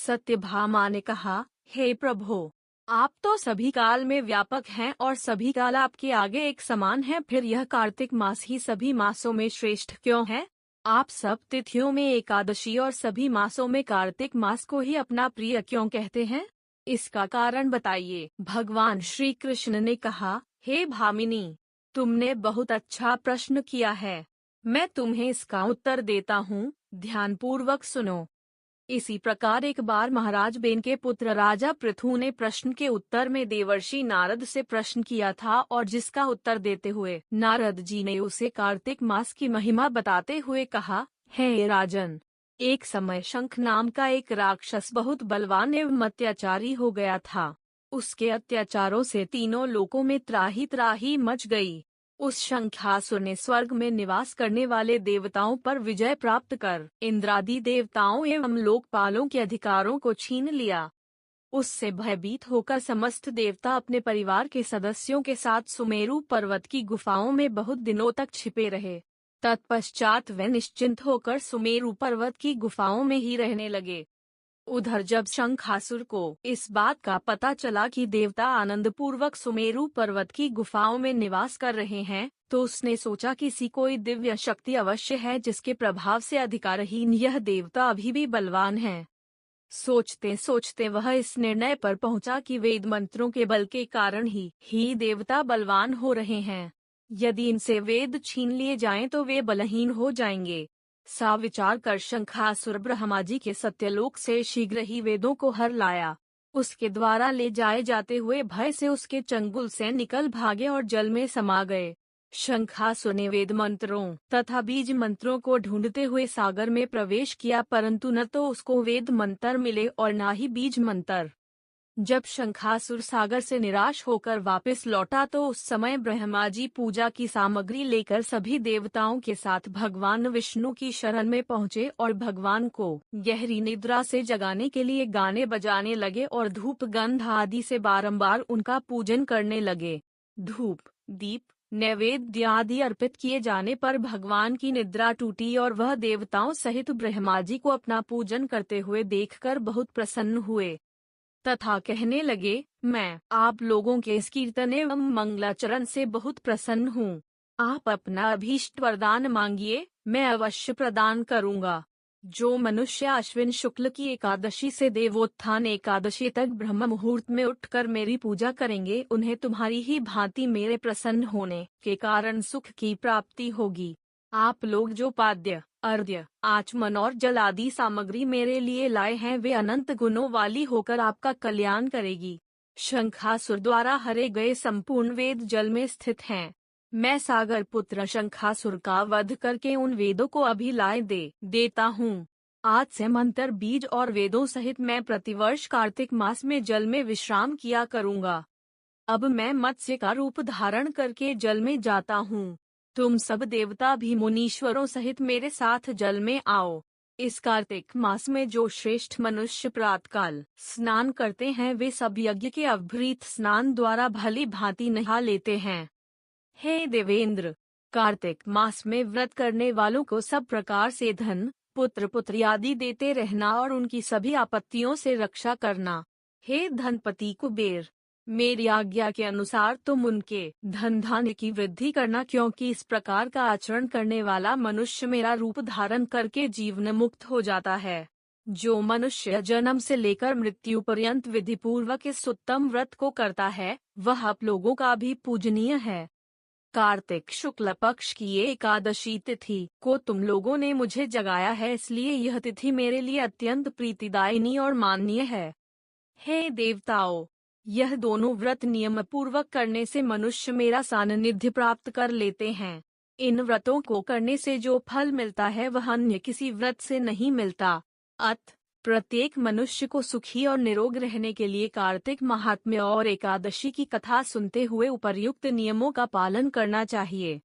सत्यभामा ने कहा, हे प्रभु, आप तो सभी काल में व्यापक हैं और सभी काल आपके आगे एक समान है, फिर यह कार्तिक मास ही सभी मासों में श्रेष्ठ क्यों है? आप सब तिथियों में एकादशी और सभी मासों में कार्तिक मास को ही अपना प्रिय क्यों कहते हैं? इसका कारण बताइए। भगवान श्री कृष्ण ने कहा, हे भामिनी, तुमने बहुत अच्छा प्रश्न किया है। मैं तुम्हें इसका उत्तर देता हूँ, ध्यानपूर्वक सुनो। इसी प्रकार एक बार महाराज बेन के पुत्र राजा पृथु ने प्रश्न के उत्तर में देवर्षि नारद से प्रश्न किया था और जिसका उत्तर देते हुए नारद जी ने उसे कार्तिक मास की महिमा बताते हुए कहा, हे राजन, एक समय शंख नाम का एक राक्षस बहुत बलवान एवं अत्याचारी हो गया था। उसके अत्याचारों से तीनों लोकों में त्राही त्राही मच गई। उस शंखासुर ने स्वर्ग में निवास करने वाले देवताओं पर विजय प्राप्त कर इंद्रादि देवताओं एवं लोकपालों के अधिकारों को छीन लिया। उससे भयभीत होकर समस्त देवता अपने परिवार के सदस्यों के साथ सुमेरु पर्वत की गुफाओं में बहुत दिनों तक छिपे रहे। तत्पश्चात वे निश्चिंत होकर सुमेरु पर्वत की गुफाओं में ही रहने लगे। उधर जब शंखासुर को इस बात का पता चला कि देवता आनंद पूर्वक सुमेरु पर्वत की गुफाओं में निवास कर रहे हैं, तो उसने सोचा किसी कोई दिव्य शक्ति अवश्य है जिसके प्रभाव से अधिकारहीन यह देवता अभी भी बलवान है। सोचते सोचते वह इस निर्णय पर पहुंचा कि वेद मंत्रों के बल के कारण ही देवता बलवान हो रहे हैं। यदि इनसे वेद छीन लिए जाएं तो वे बलहीन हो जाएंगे। सा विचार कर शंखासुर ब्रह्मा जी के सत्यलोक से शीघ्र ही वेदों को हर लाया। उसके द्वारा ले जाए जाते हुए भय से उसके चंगुल से निकल भागे और जल में समा गए। शंखासुर ने वेद मंत्रों तथा बीज मंत्रों को ढूंढते हुए सागर में प्रवेश किया, परंतु न तो उसको वेद मंत्र मिले और न ही बीज मंत्र। जब शंखासुर सागर से निराश होकर वापस लौटा तो उस समय ब्रह्मा जी पूजा की सामग्री लेकर सभी देवताओं के साथ भगवान विष्णु की शरण में पहुँचे और भगवान को गहरी निद्रा से जगाने के लिए गाने बजाने लगे और धूप गंध आदि से बारंबार उनका पूजन करने लगे। धूप, दीप, नैवेद्य आदि अर्पित किए जाने पर भगवान की निद्रा टूटी और वह देवताओं सहित ब्रह्मा जी को अपना पूजन करते हुए देखकर बहुत प्रसन्न हुए तथा कहने लगे, मैं आप लोगों के इस कीर्तन एवं मंगलाचरण से बहुत प्रसन्न हूँ। आप अपना अभीष्ट वरदान मांगिए, मैं अवश्य प्रदान करूँगा। जो मनुष्य अश्विन शुक्ल की एकादशी से देवोत्थान एकादशी तक ब्रह्म मुहूर्त में उठकर मेरी पूजा करेंगे, उन्हें तुम्हारी ही भांति मेरे प्रसन्न होने के कारण सुख की प्राप्ति होगी। आप लोग जो पाद्य, अर्घ्य, आचमन और जल आदि सामग्री मेरे लिए लाए हैं वे अनंत गुणों वाली होकर आपका कल्याण करेगी। शंखासुर द्वारा हरे गए संपूर्ण वेद जल में स्थित हैं। मैं सागर पुत्र शंखासुर का वध करके उन वेदों को अभी लाए देता हूँ। आज से मंत्र, बीज और वेदों सहित मैं प्रतिवर्ष कार्तिक मास में जल में विश्राम किया करूँगा। अब मैं मत्स्य का रूप धारण करके जल में जाता हूँ। तुम सब देवता भी मुनीश्वरों सहित मेरे साथ जल में आओ। इस कार्तिक मास में जो श्रेष्ठ मनुष्य प्रातःकाल स्नान करते हैं वे सब यज्ञ के अभ्रीत स्नान द्वारा भली भांति नहा लेते हैं। हे देवेंद्र, कार्तिक मास में व्रत करने वालों को सब प्रकार से धन, पुत्र पुत्री आदि देते रहना और उनकी सभी आपत्तियों से रक्षा करना। हे धनपति कुबेर, मेरी आज्ञा के अनुसार तुम उनके धन धान्य की वृद्धि करना, क्योंकि इस प्रकार का आचरण करने वाला मनुष्य मेरा रूप धारण करके जीवन मुक्त हो जाता है। जो मनुष्य जन्म से लेकर मृत्यु पर्यंत विधि पूर्वक इस उत्तम व्रत को करता है वह आप लोगों का भी पूजनीय है। कार्तिक शुक्ल पक्ष की ये एकादशी तिथि को तुम लोगों ने मुझे जगाया है, इसलिए यह तिथि मेरे लिए अत्यंत प्रीतिदायिनी और माननीय है। हे देवताओं, यह दोनों व्रत नियम पूर्वक करने से मनुष्य मेरा सानिध्य प्राप्त कर लेते हैं। इन व्रतों को करने से जो फल मिलता है वह अन्य किसी व्रत से नहीं मिलता। अतः प्रत्येक मनुष्य को सुखी और निरोग रहने के लिए कार्तिक महात्म्य और एकादशी की कथा सुनते हुए उपर्युक्त नियमों का पालन करना चाहिए।